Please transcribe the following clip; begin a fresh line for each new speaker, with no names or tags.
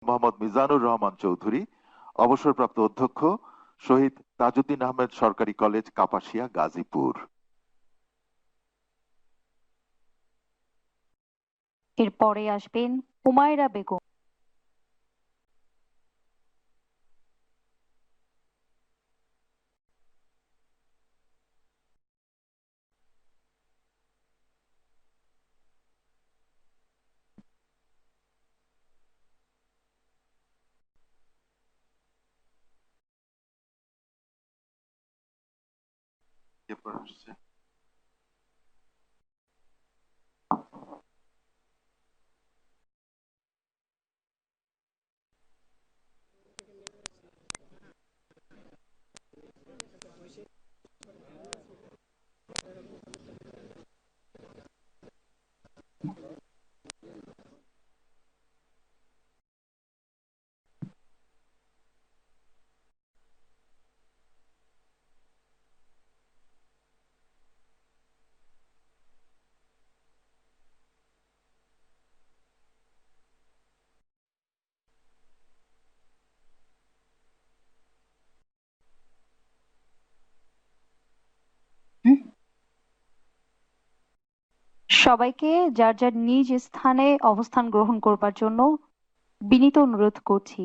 মোহাম্মদ মিজানুর রহমান চৌধুরী, অবসরপ্রাপ্ত অধ্যক্ষ, শহীদ তাজউদ্দিন আহমেদ সরকারি কলেজ, কাপাসিয়া, গাজীপুর।
এরপরে আসবেন হুমায়রা বেগম।
এরপর আসছে
সবাইকে যার যার নিজ স্থানে অবস্থান গ্রহণ করবার জন্য বিনীত অনুরোধ করছি।